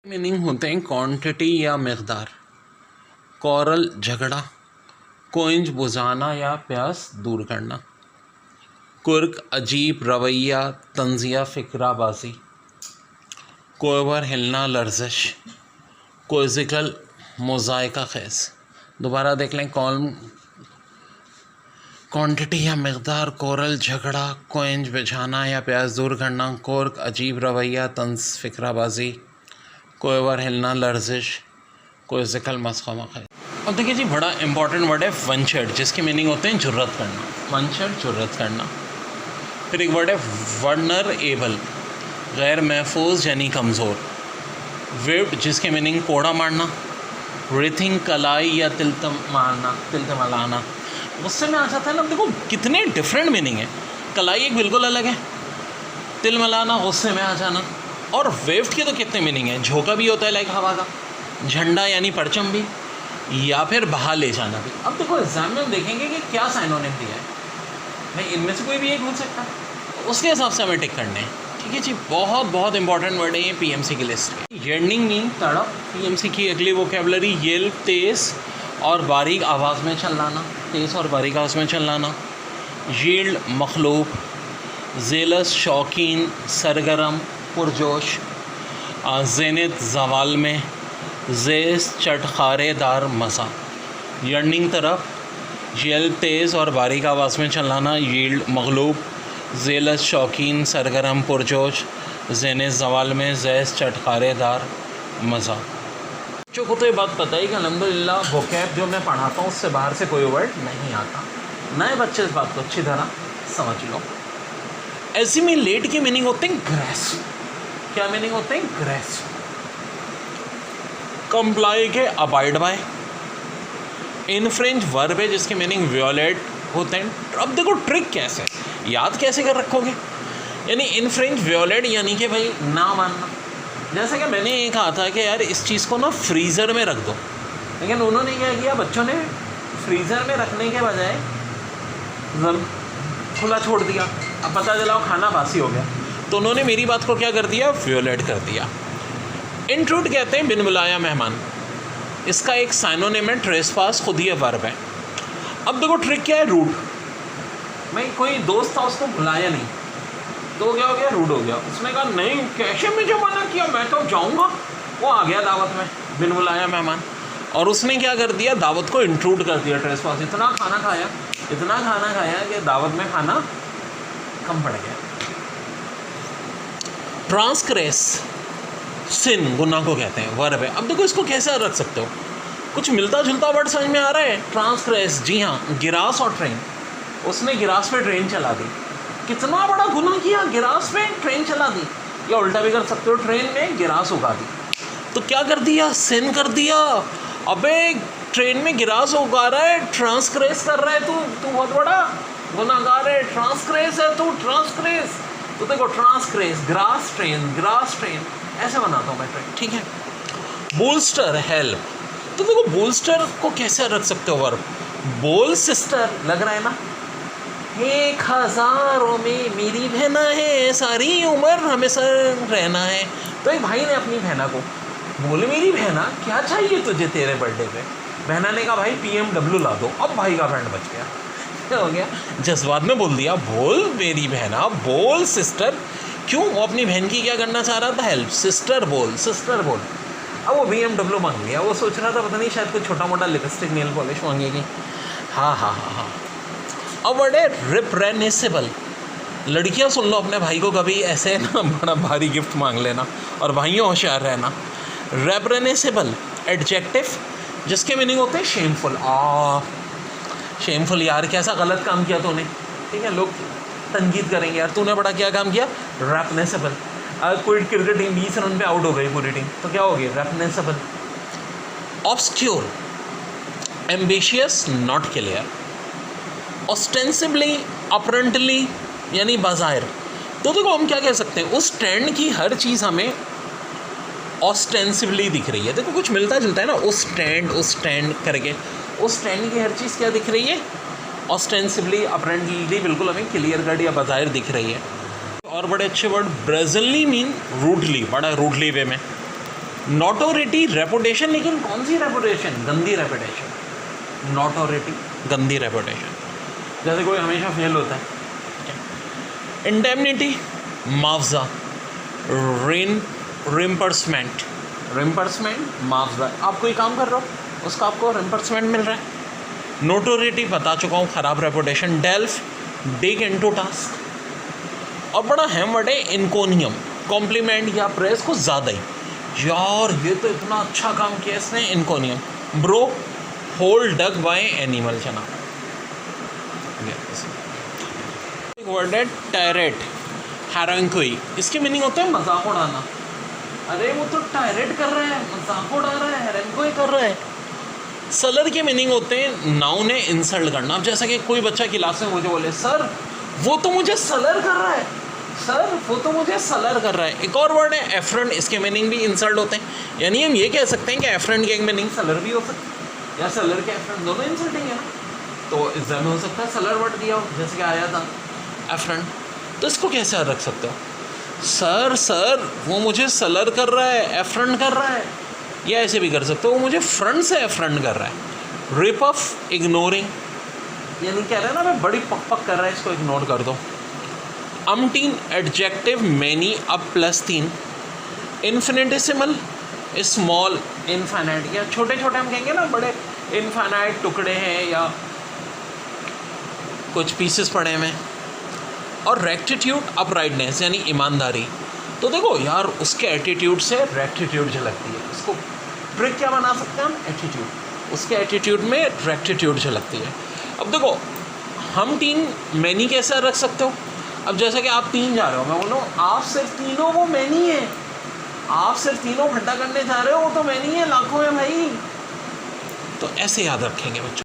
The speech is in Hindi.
मीनिंग होते हैं क्वांटिटी या मकदार, कौरल झगड़ा, कोंज बुझाना या प्यास दूर करना, कुर्क अजीब रवैया, तंजिया फ़िक्राबाजी, कोवर हिलना लर्जिश, कोजिकल मोज़ाइका ख़ैज़। दोबारा देख लें। क्वांटिटी या मकदार, कौरल झगड़ा, कोंज बुझाना या प्यास दूर करना, कुर्क अजीब रवैया, तंज फ़िक्राबाजी, कोवर हिलना लर्जिश, कोजिकल मस्खमा ख़ैज़। अब देखिए जी, बड़ा इंपॉर्टेंट वर्ड है वंशर्ड, जिसके मीनिंग होते हैं जुर्रत करना। वंशर्ड जुर्रत करना। फिर एक वर्ड है वनरेबल, गैर महफूज यानी कमज़ोर। विप्ड, जिसके मीनिंग कोड़ा मारना। रिथिंग, कलाई या तिलतमलाना। गुस्से में आ जाता है ना। देखो कितने डिफरेंट मीनिंग है। कलाई एक बिल्कुल अलग है, तिलमलाना गुस्से में आ जाना। और वेव्ड के तो कितने मीनिंग है। झोंका भी होता है लाइक हवा का, झंडा यानी परचम भी, या फिर बहा ले जाना भी। अब देखो एग्जाम में हम देखेंगे कि क्या साइनोनिम दिया है भाई, इनमें से कोई भी एक हो सकता है, तो उसके हिसाब से हमें टिक करने हैं। ठीक है जी, बहुत बहुत इंपॉर्टेंट वर्ड है ये पीएमसी की लिस्ट में। यर्निंग मीन तड़प। पीएमसी की अगली वोकेबलरी येल्प, तेज़ और बारीक आवाज़ में चिल्लाना, तेज़ और बारीक आवाज़ में चिल्लाना। यील्ड, मखलूब। जेलस, शौकीन, सरगरम, पुरजोश। ज़ेनित, ज़वाल में। जेस, चटखारेदार, मज़ा। यर्निंग तरफ, येल्प तेज़ और बारीक आवाज़ में चिल्लाना, यील्ड मगलूब, जेलस शौकीन, सरगरम पुरजोश, ज़ेनित ज़वाल में, जैस चटखारेदार, मज़ा। बच्चों को तो ये बात पता ही कि अल्हम्दुलिल्लाह वोकैब जो मैं पढ़ाता हूँ उससे बाहर से कोई वर्ड नहीं आता। नए बच्चे इस बात को अच्छी तरह समझ लो। एसिमिलेट की मीनिंग होते हैं ग्रेस। क्या मीनिंग होते हैं? ग्रेस। कंप्लाई के अबाइड बाय। इनफ्रिंज वर्ब है जिसके मीनिंग वियोलेट होते हैं। अब देखो ट्रिक कैसे, याद कैसे कर रखोगे। यानी इनफ्रिंज वियोलेट यानी कि भाई ना मानना। जैसे कि मैंने ये कहा था कि यार इस चीज़ को ना फ्रीज़र में रख दो, लेकिन उन्होंने क्या किया, बच्चों ने फ्रीज़र में रखने के बजाय खुला छोड़ दिया। अब पता चला वो खाना बासी हो गया, तो उन्होंने मेरी बात को क्या कर दिया, वियोलेट कर दिया। इंट्रूड कहते हैं बिन बुलाया मेहमान। इसका एक साइनोनिम है ट्रेसपास, खुद ही वर्ब है। अब देखो ट्रिक क्या है, रूड। मैं कोई दोस्त था, उसको बुलाया नहीं, तो क्या हो गया, रूड हो गया। उसने कहा नहीं कैसे मुझे मना किया, मैं तो जाऊँगा। वो आ गया दावत में बिन बुलाया मेहमान, और उसने क्या कर दिया, दावत को इंट्रूड कर दिया। ट्रेसपास, इतना खाना खाया कि दावत में खाना कम पड़ गया। ट्रांसग्रेस, सिन, गुनाह को कहते हैं, वर्ब है। अब देखो इसको कैसे रख सकते हो, कुछ मिलता जुलता वर्ड समझ में आ रहा है। ट्रांसग्रेस, जी हाँ, गिरास और ट्रेन। उसने गिरास पे ट्रेन चला दी। कितना बड़ा गुनाह किया, गिरास पे ट्रेन चला दी। या उल्टा भी कर सकते हो, ट्रेन में गिरास उगा दी। तो क्या कर दिया, सिन कर दिया। अबे ट्रेन में गिरास उगा रहा है, ट्रांसग्रेस कर रहा है तू बहुत बड़ा गुनाहगार है। ट्रांसग्रेस है तू, ट्रांसग्रेस। तो देखो ट्रांसग्रेस, ग्रास ट्रेन ऐसे बनाता हूँ मैं ट्रेन। ठीक है। Bolster, help. तो देखो बोल्स्टर को कैसे रख सकते हो वर्ब, बोल सिस्टर लग रहा है ना। 1000 में मेरी बहना है, सारी उम्र हमेशा रहना है। तो एक भाई ने अपनी बहना को बोले, मेरी बहना क्या चाहिए तुझे तेरे बर्थडे पे। बहना ने कहा भाई BMW ला दो। अब भाई का बैंड बच गया। क्या हो गया, जज्बात में बोल दिया, बोल मेरी बहना, बोल सिस्टर। क्यों, वो अपनी बहन की क्या करना चाह रहा था, हेल्प। सिस्टर बोल। अब वो BMW मांग लिया। वो सोच रहा था पता नहीं शायद कोई छोटा मोटा लिपस्टिक नेल पॉलिश मांगेगी। हाँ। अब वर्ड है रिप्रेनिसेबल। लड़कियां सुन लो अपने भाई को कभी ऐसे ना बड़ा भारी गिफ्ट मांग लेना, और भाइयों होशियार रहना। रिप्रेनिसेबल एडजेक्टिव जिसके मीनिंग होते हैं शेमफुल। शेमफुल, यार कैसा गलत काम किया तूने। ठीक है, लोग तनकीद करेंगे, यार तूने बड़ा क्या काम किया। रेपनेसेबल, अगर कोई क्रिकेट टीम 20 रन पे आउट हो गई पूरी टीम, तो क्या होगी, reprehensible. Obscure, ambitious, not clear. Ostensibly, apparently यानी बाज़ाहिर। तो देखो हम क्या कह सकते हैं, उस ट्रेंड की हर चीज़ हमें ऑस्टेंसिबली दिख रही है। देखो कुछ मिलता जुलता है ना, उस ट्रेंड करके, उस ट्रेंड की हर चीज़ क्या दिख रही है, ऑस्टेंसिबली, अपरेंटली, बिल्कुल हमें क्लियर कट या बाज़ाहिर दिख रही है। और बड़े अच्छे वर्ड, ब्रेजनली मीन रूडली, बड़ा रूडली वे में। नोटोरिटी रेपुटेशन, लेकिन कौन सी रेपुटेशन? गंदी रेपुटेशन। नोटोरिटी गंदी रेपुटेशन, जैसे कोई हमेशा फेल होता है। इंडेमनिटी मुआवजा, रिम्बर्समेंट, रिम्बर्समेंट मुआवजा, आप कोई काम कर रहे हो उसका आपको रिम्बर्समेंट मिल रहा है। नोटोरिटी बता चुका हूँ, ख़राब reputation. Delve dig into task, और बड़ा अहम वर्ड है इनकोनियम, कॉम्प्लीमेंट या प्रेस को ज़्यादा ही, यार ये तो इतना अच्छा काम किया इसने, इनकोनियम। ब्रो होल डग बाय एनिमल चना। एक वर्ड है टायरेट, हैरंकोई, इसकी मीनिंग होता है मजाक उड़ाना। अरे वो तो टायरेट कर रहा है, मजाक उड़ा रहा है, हैरंकोई कर रहा है। सलर के मीनिंग होते हैं नाउन है इंसल्ट करना। अब जैसा कि कोई बच्चा क्लास में मुझे बोले सर वो तो मुझे सलर कर रहा है, सर वो तो मुझे सलर कर रहा है। एक और वर्ड है एफ्रंट, इसके मीनिंग भी इंसल्ट होते हैं। यानी हम ये कह सकते हैं कि एफ्रंट के एक मीनिंग सलर भी हो सकता है, या सलर के एफ्रंट, दोनों इंसल्टिंग है ना। तो एग्जाम में हो सकता है सलर वर्ड दिया हो, जैसे कि आया था एफ्रंट, तो इसको कैसे रख सकते हो? सर वो मुझे सलर कर रहा है, एफ्रंट कर रहा है, या ऐसे भी कर सकते हो वो मुझे फ्रंट से एफ्रंट कर रहा है। रिप ऑफ इग्नोरिंग, यानी कह रहे हैं ना मैं बड़ी पक कर रहा है, इसको इग्नोर कर दो। अमटीन एडजेक्टिव मैनी अब प्लस 3। इन्फिनिटेसिमल स्मॉल इनफाइनाइट, या छोटे छोटे हम कहेंगे ना बड़े इनफाइनाइट टुकड़े हैं या कुछ पीसेस पड़े हुए। और रेक्टिट्यूड अपराइटनेस, यानी ईमानदारी। तो देखो यार उसके एटीट्यूड से रेक्टिट्यूड झलकती है, उसको ट्रिक क्या बना सकते हैं हम? एटीट्यूड, उसके एटीट्यूड में रेक्टिट्यूड झलकती है। अब देखो हम 3 मैनी कैसे रख सकते हो? अब जैसे कि आप 3 जा रहे हो, मैं बोलूँ आप सिर्फ तीनों वो मैनी है, आप सिर्फ तीनों खड्डा करने जा रहे हो, वो तो मैनी है, लाखों है भाई। तो ऐसे याद रखेंगे बच्चों।